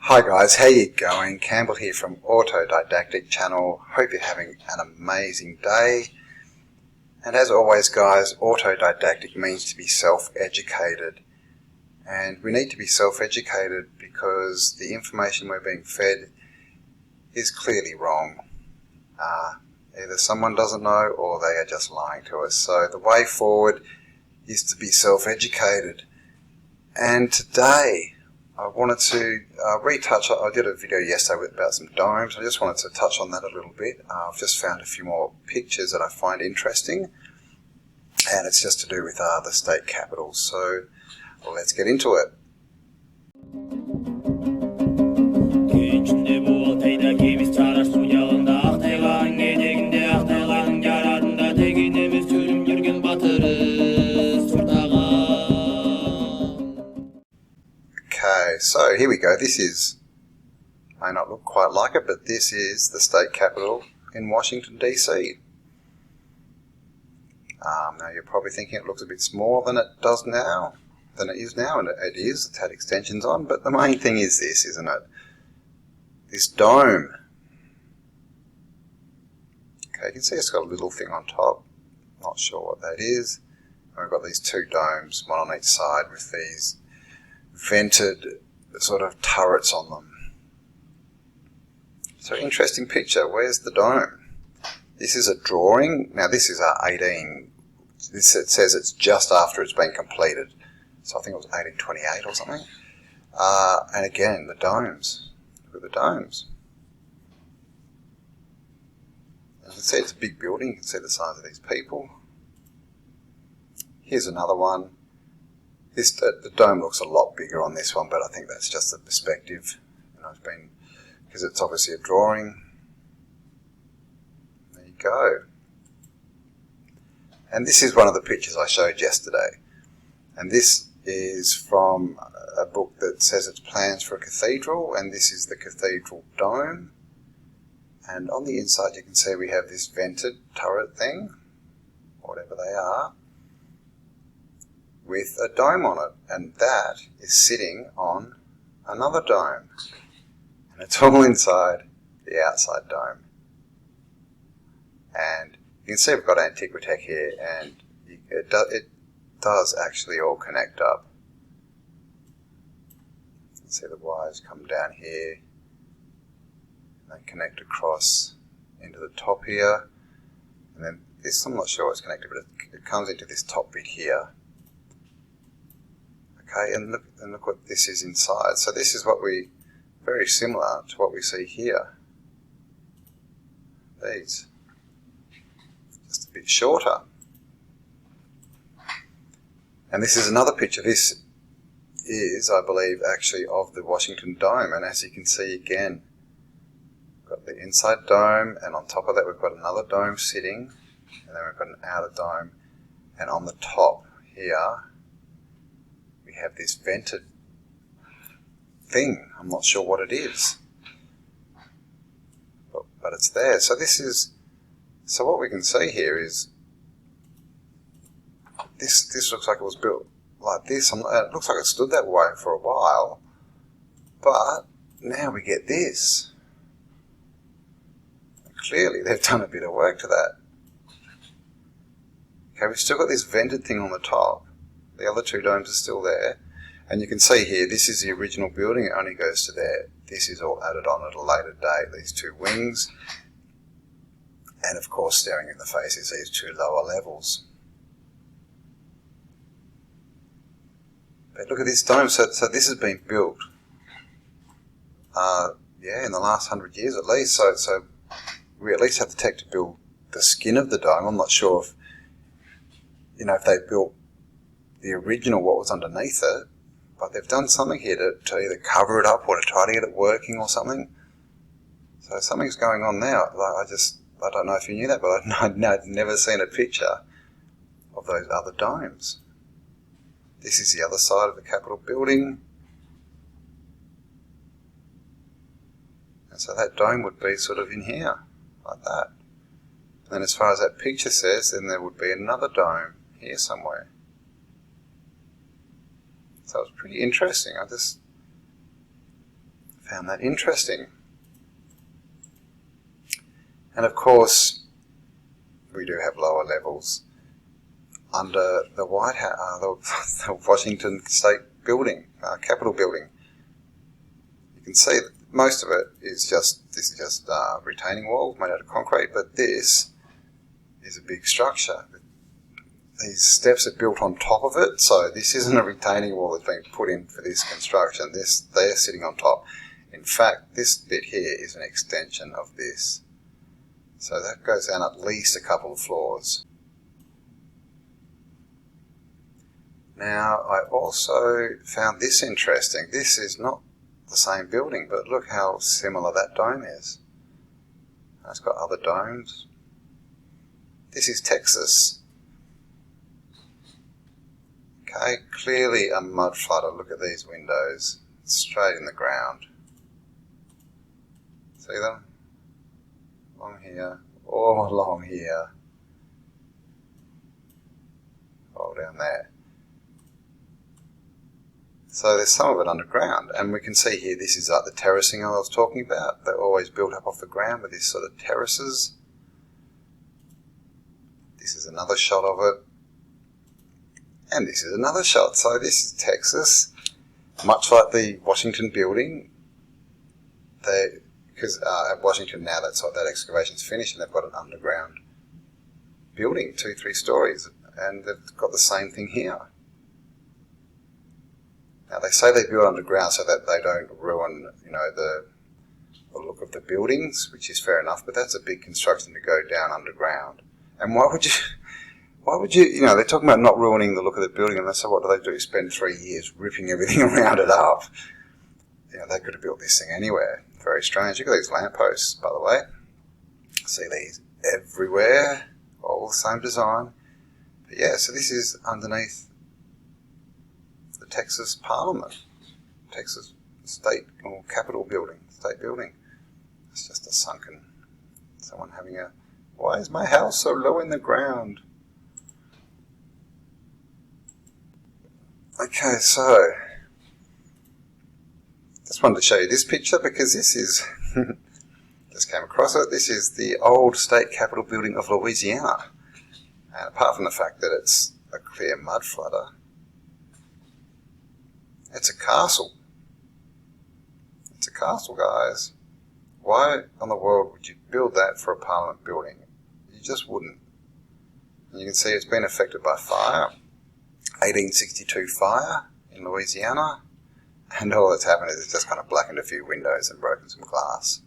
Hi guys, how you going? Campbell here from Autodidactic channel. Hope you're having an amazing day. And as always guys, autodidactic means to be self-educated. And we need to be self-educated because the information we're being fed is clearly wrong. Either someone doesn't know or they are just lying to us. So the way forward is to be self-educated. And today I wanted to retouch. I did a video yesterday about some domes. I just wanted to touch on that a little bit. I've just found a few more pictures that I find interesting, and it's just to do with the state capitals. So let's get into it. Okay, so here we go. This is, may not look quite like it, but this is the state capitol in Washington, D.C. Now you're probably thinking it looks a bit smaller than it is now, and it is. It's had extensions on, but the main thing is this, isn't it? This dome. Okay, you can see it's got a little thing on top. Not sure what that is. And we've got these two domes, one on each side, with these vented sort of turrets on them. So interesting picture. Where's the dome? This is a drawing. Now this is 18. It says it's just after it's been completed. So I think it was 1828 or something. And again, the domes. Look at the domes. As I said, it's a big building. You can see the size of these people. Here's another one. The dome looks a lot bigger on this one, but I think that's just the perspective. Because it's obviously a drawing. There you go. And this is one of the pictures I showed yesterday. And this is from a book that says it's plans for a cathedral, and this is the cathedral dome. And on the inside you can see we have this vented turret thing, whatever they are, with a dome on it, and that is sitting on another dome, and it's all inside the outside dome. And you can see we've got Antiquitech here, and it does actually all connect up. You can see the wires come down here and they connect across into the top here, and then this, I'm not sure it's connected, but it comes into this top bit here. Okay, and look what this is inside. So this is very similar to what we see here. These. Just a bit shorter. And this is another picture. This is, I believe, actually of the Washington Dome. And as you can see again, we've got the inside dome, and on top of that we've got another dome sitting, and then we've got an outer dome. And on the top here, we have this vented thing. I'm not sure what it is, but it's there. So what we can see here is this looks like it was built like this. It looks like it stood that way for a while, but now we get this. Clearly they've done a bit of work to that. Okay, we've still got this vented thing on the top. The other two domes are still there. And you can see here, this is the original building. It only goes to there. This is all added on at a later date, these two wings. And of course, staring in the face is these two lower levels. But look at this dome. So this has been built, in the last 100 years at least. So we at least have the tech to build the skin of the dome. I'm not sure if they built the original, what was underneath it, but they've done something here to either cover it up or to try to get it working or something. So something's going on now. I don't know if you knew that, but I'd never seen a picture of those other domes. This is the other side of the Capitol building. And so that dome would be sort of in here, like that. And as far as that picture says, then there would be another dome here somewhere. So it's pretty interesting. I Found that interesting. And of course, we do have lower levels under the White House, the Washington State building, Capitol building. You can see that most of it is just retaining walls made out of concrete, but this is a big structure. These steps are built on top of it, so this isn't a retaining wall that's been put in for this construction. They're sitting on top. In fact, this bit here is an extension of this. So that goes down at least a couple of floors. Now, I also found this interesting. This is not the same building, but look how similar that dome is. It's got other domes. This is Texas. Okay, clearly a mud flutter. Look at these windows, straight in the ground. See them? Along here, all along here, all down there. So there's some of it underground, and we can see here this is like the terracing I was talking about. They're always built up off the ground with these sort of terraces. This is another shot of it. And this is another shot. So this is Texas, much like the Washington building. Because at Washington now that excavation's finished and they've got an underground building, 2-3 stories, and they've got the same thing here. Now they say they build underground so that they don't ruin, the look of the buildings, which is fair enough, but that's a big construction to go down underground. And why would you, they're talking about not ruining the look of the building, and so what do they do? Spend 3 years ripping everything around it up. They could have built this thing anywhere. Very strange. Look at these lampposts, by the way. See these everywhere, all the same design. But yeah, so this is underneath the Texas Parliament, Texas State or Capitol building, State building. It's just a sunken, someone having a, why is my house so low in the ground? Okay, so just wanted to show you this picture because this is, just came across it, this is the old state capitol building of Louisiana. And apart from the fact that it's a clear mud flutter, it's a castle. It's a castle, guys. Why in the world would you build that for a parliament building? You just wouldn't. And you can see it's been affected by fire. 1862 fire in Louisiana, and all that's happened is it's just kind of blackened a few windows and broken some glass.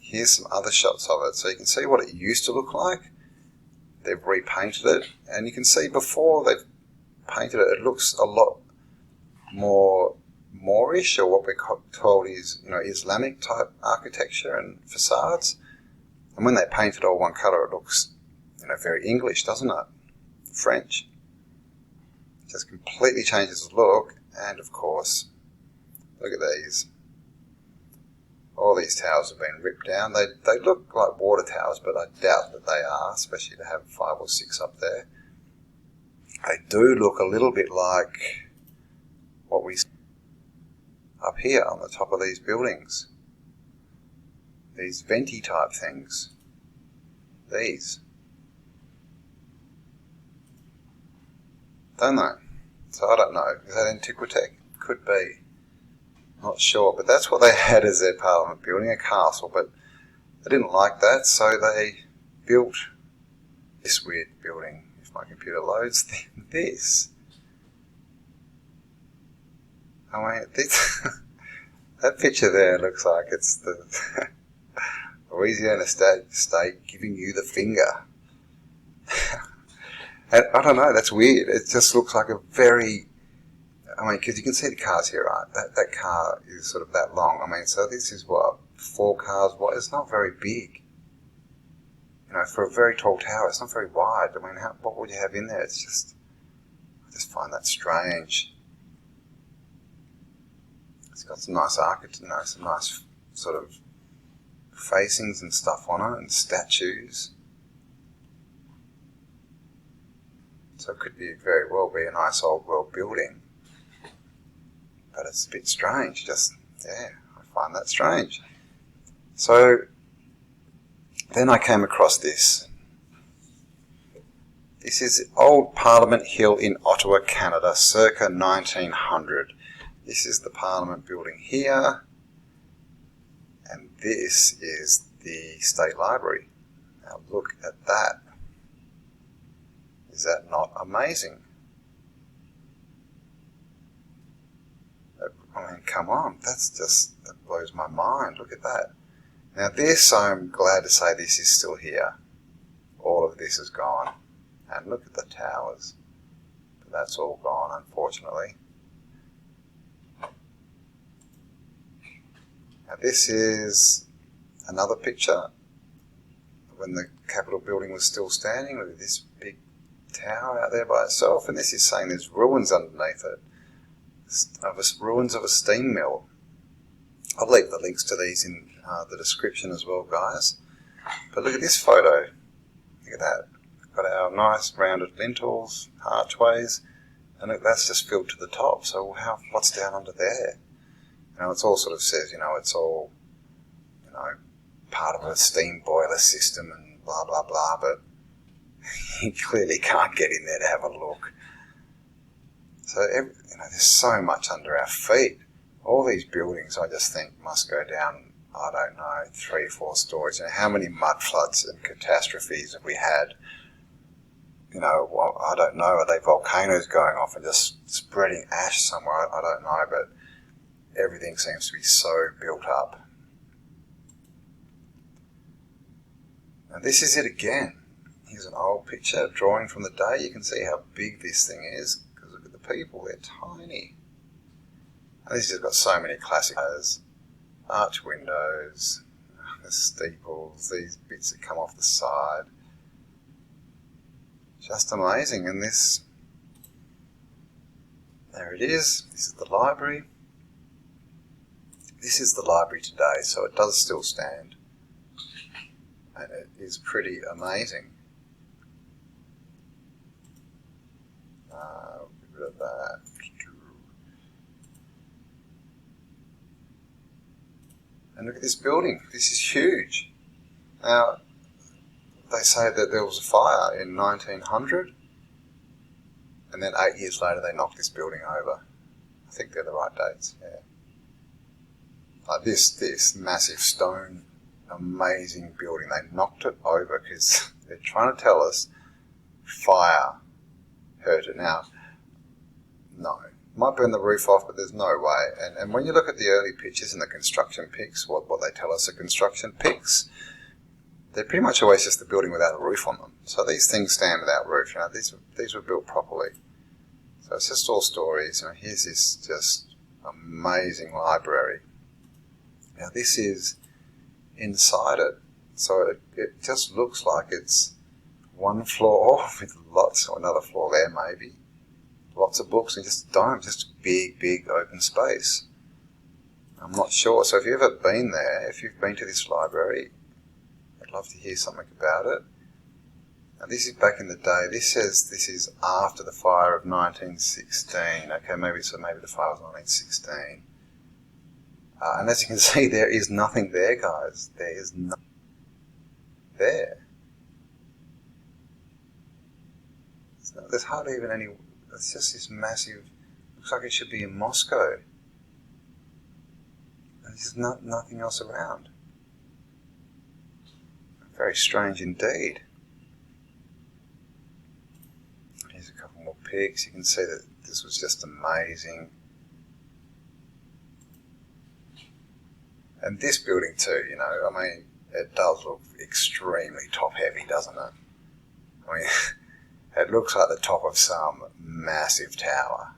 Here's some other shots of it, so you can see what it used to look like. They've repainted it, and you can see before they've painted it, it looks a lot more Moorish, or what we're told is Islamic type architecture and facades. And when they paint it all one colour, it looks very English, doesn't it? French. It just completely changes the look, and of course, look at these. All these towers have been ripped down. They look like water towers, but I doubt that they are, especially to have 5 or 6 up there. They do look a little bit like what we see up here on the top of these buildings. These venti type things. These. Don't they? So I don't know. Is that Antiquitech? Could be. Not sure. But that's what they had as their parliament building, a castle. But they didn't like that, so they built this weird building. If my computer loads, this. I mean, that picture there looks like it's the Louisiana state giving you the finger. And I don't know, that's weird. It just looks like a very, because you can see the cars here, right? That car is sort of that long. So this is what, 4 cars wide? It's not very big. For a very tall tower, it's not very wide. What would you have in there? I just find that strange. It's got some nice some nice sort of facings and stuff on it, and statues. So it could very well be a nice old world building. But it's a bit strange. Just, yeah, I find that strange. So then I came across this. This is Old Parliament Hill in Ottawa, Canada, circa 1900. This is the Parliament building here, and this is the State Library. Now look at that. Is that not amazing? I mean, come on, that blows my mind. Look at that. Now this, I'm glad to say, this is still here. All of this is gone. And look at the towers. But that's all gone, unfortunately. Now this is another picture when the Capitol building was still standing. Look at this big tower out there by itself, and this is saying there's ruins underneath it, ruins of a steam mill. I'll leave the links to these in the description as well, guys. But look at this photo. Look at that. We've got our nice rounded lintels, archways, and look, that's just filled to the top. So what's down under there? You know, it's all sort of says, you know, it's all, you know, part of a steam boiler system and blah, blah, blah, but you clearly can't get in there to have a look. So, you know, there's so much under our feet. All these buildings, I just think, must go down, I don't know, 3 or 4 stories. You know, how many mud floods and catastrophes have we had? You know, well, I don't know, are they volcanoes going off and just spreading ash somewhere? I don't know, but everything seems to be so built up. Now this is it again. Here's an old picture, a drawing from the day. You can see how big this thing is, because look at the people, they're tiny. And this has got so many classic arch windows, the steeples, these bits that come off the side. Just amazing. And this, there it is. This is the library. This is the library today, so it does still stand. And it is pretty amazing. Get rid of that. And look at this building. This is huge. Now, they say that there was a fire in 1900, and then 8 years later they knocked this building over. I think they're the right dates, yeah. Like this massive stone, amazing building, they knocked it over because they're trying to tell us fire hurt it. Now, no. Might burn the roof off, but there's no way. And when you look at the early pictures and the construction pics, what they tell us are construction pics, they're pretty much always just the building without a roof on them. So these things stand without roof. You know, these were built properly. So it's just all stories. You know, here's this just amazing library. Now this is inside it. So it just looks like it's one floor with lots, or another floor there maybe. Lots of books and just a dome, just a big, big open space. I'm not sure. So if you've ever been there, if you've been to this library, I'd love to hear something about it. Now this is back in the day. This says this is after the fire of 1916. Okay, maybe the fire was 1916. And as you can see, there is nothing there, guys. There is nothing there. There's hardly even any. It's just this massive. Looks like it should be in Moscow. And there's nothing else around. Very strange indeed. Here's a couple more pics. You can see that this was just amazing. And this building too, you know, I mean, it does look extremely top-heavy, doesn't it? I mean, it looks like the top of some massive tower.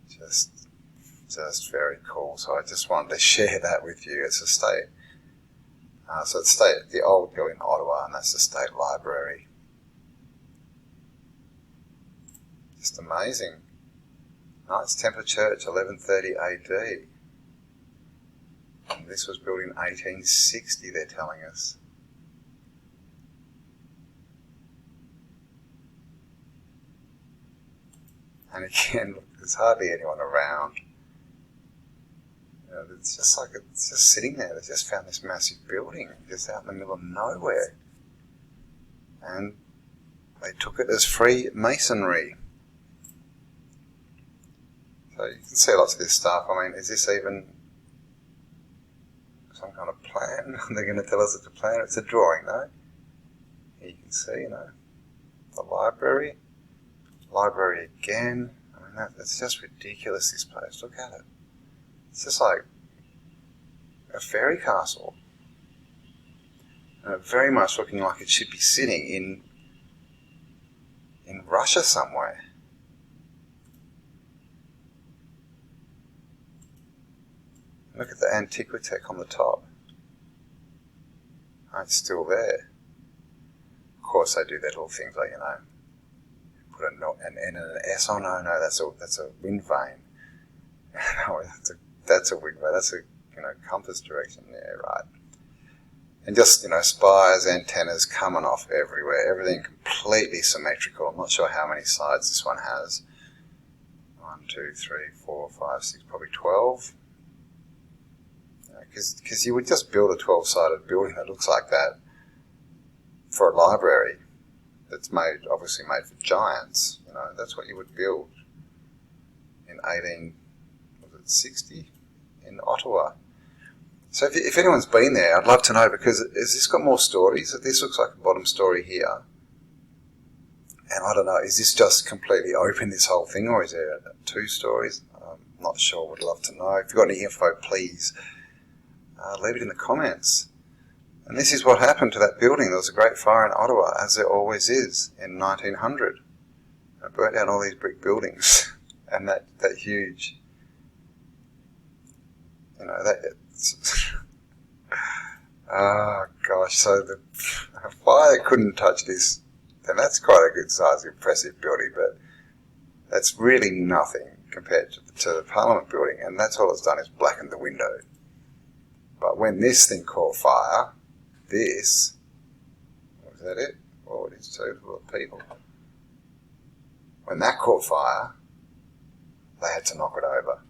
Just very cool. So I just wanted to share that with you. It's a state. So it's the old building in Ottawa, and that's the State Library. Just amazing. Knights Templar Church, 1130 AD. And this was built in 1860, they're telling us. And again, look, There's hardly anyone around. It's just like it's just sitting there. They just found this massive building just out in the middle of nowhere. And they took it as free masonry. So you can see lots of this stuff. I mean, is this even some kind of plan? They're going to tell us it's a plan. It's a drawing, though. Here you can see, the library. Library again. I mean, that's just ridiculous, this place. Look at it. It's just like a fairy castle. Very much looking like it should be sitting in Russia somewhere. Look at the Antiquitech on the top. Oh, it's still there. Of course they do their little things like, put an N and an S. Oh no, that's a wind vane. No, that's a wind vane. That's a compass direction. Yeah, right. And just, spires, antennas coming off everywhere. Everything completely symmetrical. I'm not sure how many sides this one has. 1, 2, 3, 4, 5, 6, probably 12. Because you would just build a 12-sided building that looks like that for a library that's obviously made for giants. That's what you would build in 1860 in Ottawa. So if anyone's been there, I'd love to know, because has this got more stories? This looks like a bottom story here. And I don't know, is this just completely open, this whole thing, or is there 2 stories? I'm not sure, would love to know. If you've got any info, please leave it in the comments. And this is what happened to that building. There was a great fire in Ottawa, as there always is, in 1900. It burnt down all these brick buildings, and that huge, oh gosh, so the fire couldn't touch this, and that's quite a good size, impressive building, but that's really nothing compared to the Parliament building, and that's all it's done is blacken the window. But when this thing caught fire, was that it? Oh, it is too, full of people. When that caught fire, they had to knock it over.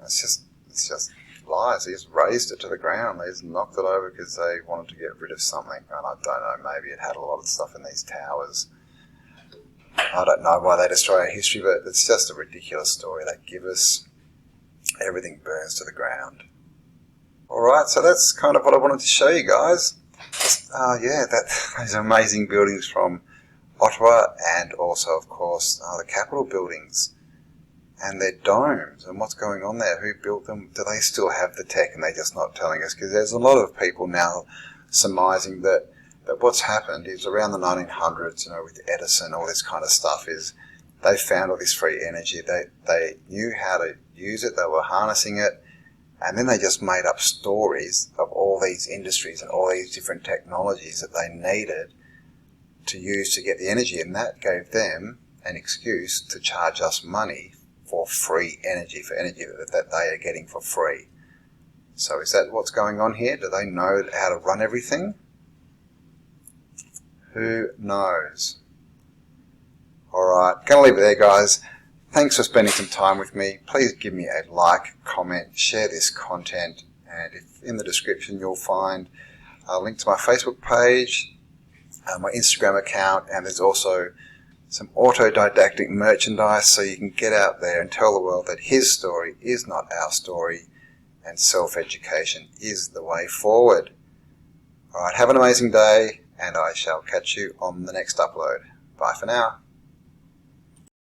It's just lies. They just razed it to the ground. They just knocked it over because they wanted to get rid of something. And I don't know, maybe it had a lot of stuff in these towers. I don't know why they destroy our history, but it's just a ridiculous story they give us. Everything burns to the ground. Alright, so that's kind of what I wanted to show you guys. Those amazing buildings from Ottawa, and also, of course, the Capitol buildings. And their domes, and what's going on there, who built them, do they still have the tech and they're just not telling us? Because there's a lot of people now surmising that what's happened is around the 1900s, with Edison, all this kind of stuff, is they found all this free energy, they knew how to use it, they were harnessing it, and then they just made up stories of all these industries and all these different technologies that they needed to use to get the energy, and that gave them an excuse to charge us money for free energy, for energy that they are getting for free. So is that what's going on here? Do they know how to run everything? Who knows? Alright, gonna leave it there, guys. Thanks for spending some time with me. Please give me a like, comment, share this content, and if in the description you'll find a link to my Facebook page, my Instagram account, and there's also some autodidactic merchandise, so you can get out there and tell the world that his story is not our story, and self-education is the way forward. Alright, have an amazing day, and I shall catch you on the next upload. Bye for now.